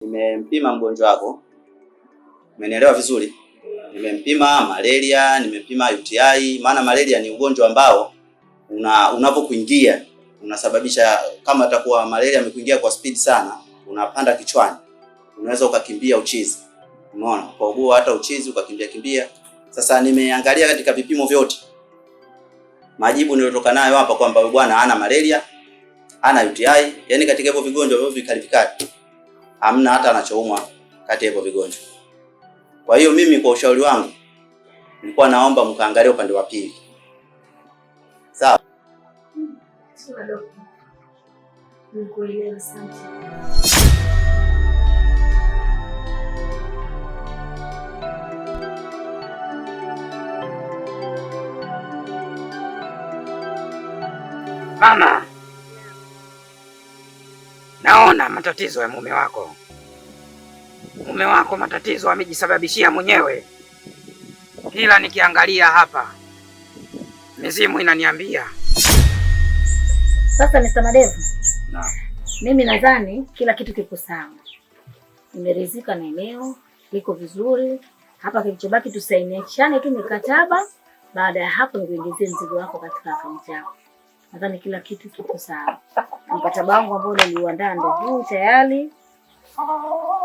Nimempima mgonjwa wako. Umenielewa vizuri? Nimempima malaria, nimempima UTI, maana malaria ni ugonjwa ambao unapokuingia unasababisha, kama atakuwa malaria amekuingia kwa speed sana, unapanda kichwani. Unaweza ukakimbia uchizi. Umeona? Kwa ugua hata uchizi ukakimbia. Sasa nimeangalia katika vipimo vyote. Majibu niliyotoka nayo hapa kwamba bwana hana malaria, hana UTI, yani katika hivyo vigonjwa vyote vikali hamna hata anachoumwa kati ya hivyo vigonjwa. Kwa hiyo mimi kwa ushauri wangu nilikuwa naomba mkaangalie upande wa pili. Sawa? Sawa daktari. Nikuelewa, asante. Mama, naona matatizo ya mume wako. Mume wako matatizo amejisababishia mwenyewe. Kila nikiangalia hapa, mizimu inaniambia. Sasa Mr. Madevu, mimi nadhani kila kitu kiko sawa. Nimeridhika na eneo, liko vizuri. Hapa kilichobaki tusainiane tu mikataba. Baada ya hapo nikuingizie mzigo wako katika akaunti yako. Nadhani kila kitu kiko sawa. Mkataba wangu ambao niliuandaa ndio huu tayari.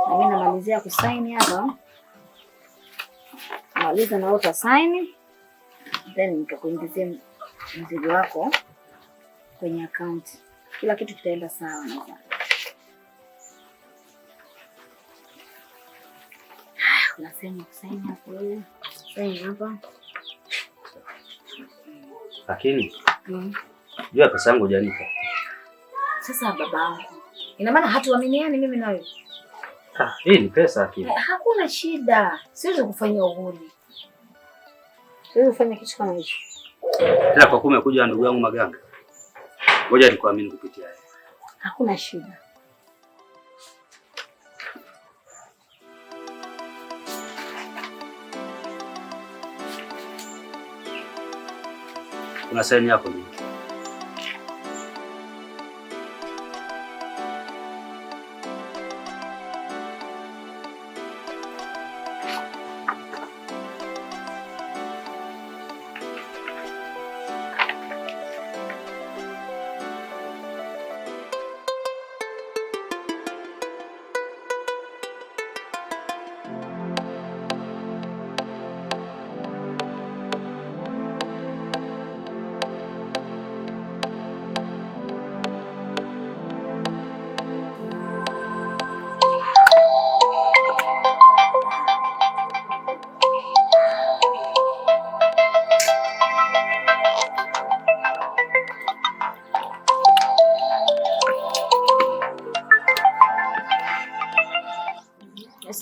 Na mimi namalizia kusaini hapa. Maliza na uta sign. Then nitakuingizia mzigo wako kwenye account. Kila kitu kitaenda sawa nadhani. Kuna sehemu kusaini hapo wewe. Saini hapa. Lakini jua pesa yangu hujanipa. Sasa babangu, ina maana hatuaminiani mimi na wewe? Hii ni pesa lakini. Hakuna shida. Siwezi kufanyia uhuni. Siwezi kufanya kitu kama hicho. Ila kwa kume kuja ndugu yangu Maganga. Ngoja nikuamini kupitia yeye. Hakuna shida. Kuna saini yako nini?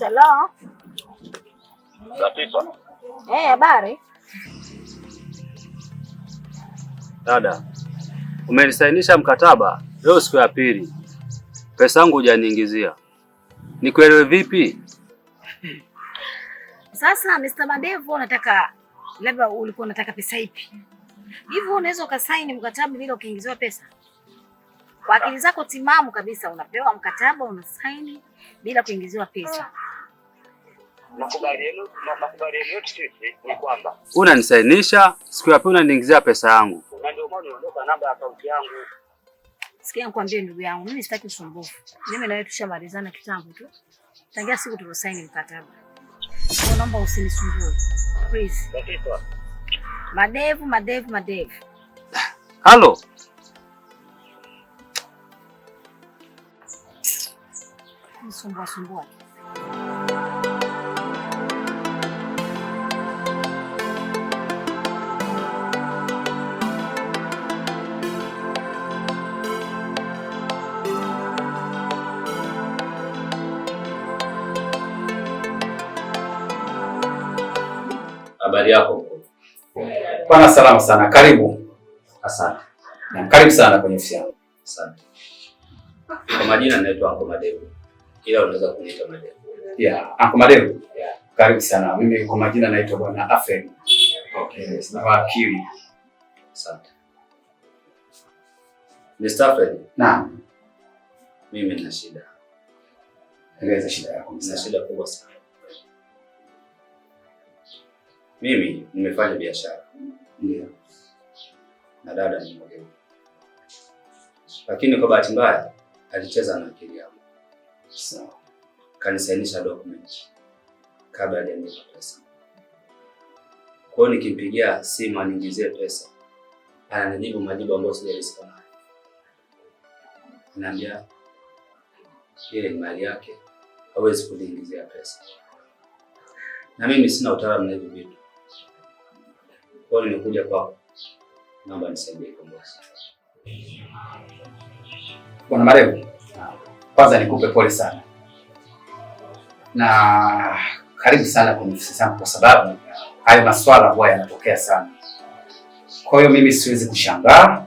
Hello. Tatizo. Habari. Dada, umenisainisha mkataba leo siku ya pili. Pesa yangu hujaniingizia. Nikuelewe vipi? Sasa Mr. Madevu, nataka labda ulikuwa unataka pesa ipi? Hivyo unaweza ukasaini mkataba bila ukiingiziwa pesa? Kwa akili zako timamu kabisa unapewa mkataba unasaini bila kuingiziwa pesa. Makubaliano yote sisi ni kwamba unanisainisha siku ya pili unaniingizia pesa yangu. Na ndio maana unaondoka namba ya akaunti yangu. Sikia nikwambie ndugu yangu, mimi sitaki usumbufu. Mimi na wewe tushamalizana kitambo tu. Tangia siku tulosaini mkataba. Naomba usinisumbue. Please. Madevu. Halo. Sumbua. Habari yako? Bwana salama sana. Karibu. Asante. Karibu sana kwenye ofisi yangu. Asante. Kwa majina naitwa Anko Madevu. Ila unaweza kuniita Madevu. Yeah, Anko Madevu. Yeah. Karibu sana. Mimi kwa majina naitwa Bwana Afrey. Okay, ni wakili. Asante. Mr. Afrey. Naam. Mimi nina shida. Eleza shida yako. Nina shida kubwa sana. Mimi nimefanya biashara. Ndio. Na dada ni mmoja. Lakini kwa bahati mbaya alicheza na akili yangu. Sawa. Kanisainisha document kabla hajanipa pesa. Kwa hiyo nikimpigia simu aniingizie pesa, ananijibu majibu ambayo sijaridhika nayo. Ananiambia ile ni mali yake, hawezi kuniingizia pesa. Na mimi sina utaalamu na hivi vitu. Kwa hiyo nimekuja kwako. Naomba nisaidie kwa bosi. Bwana Marevu, kwanza nikupe pole sana. Na karibu sana kwenye ofisi zangu kwa sababu hayo maswala huwa yanatokea sana. Kwa hiyo mimi siwezi kushangaa.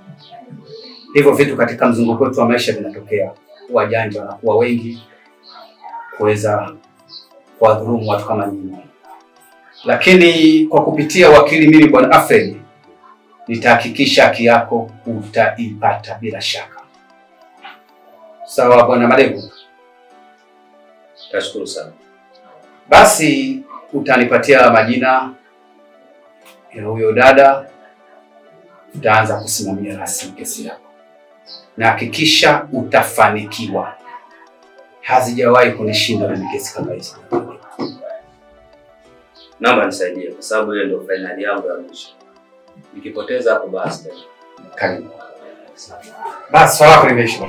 Hivyo vitu katika mzunguko wetu wa maisha vinatokea. Wajanja wanakuwa wengi kuweza kuwadhulumu watu kama nyinyi. Lakini kwa kupitia wakili mimi Bwana Alfred nitahakikisha haki yako utaipata bila shaka. Sawa Bwana Marevu? Tashukuru sana. Basi utanipatia majina ya huyo dada, utaanza kusimamia rasmi kesi yako. Na hakikisha utafanikiwa. Hazijawahi kunishinda na kesi kama hizi. Naomba nisaidie kwa sababu hiyo ndio finali yangu ya mwisho. Nikipoteza hapo basi. Karibu. Basi swala limeisha.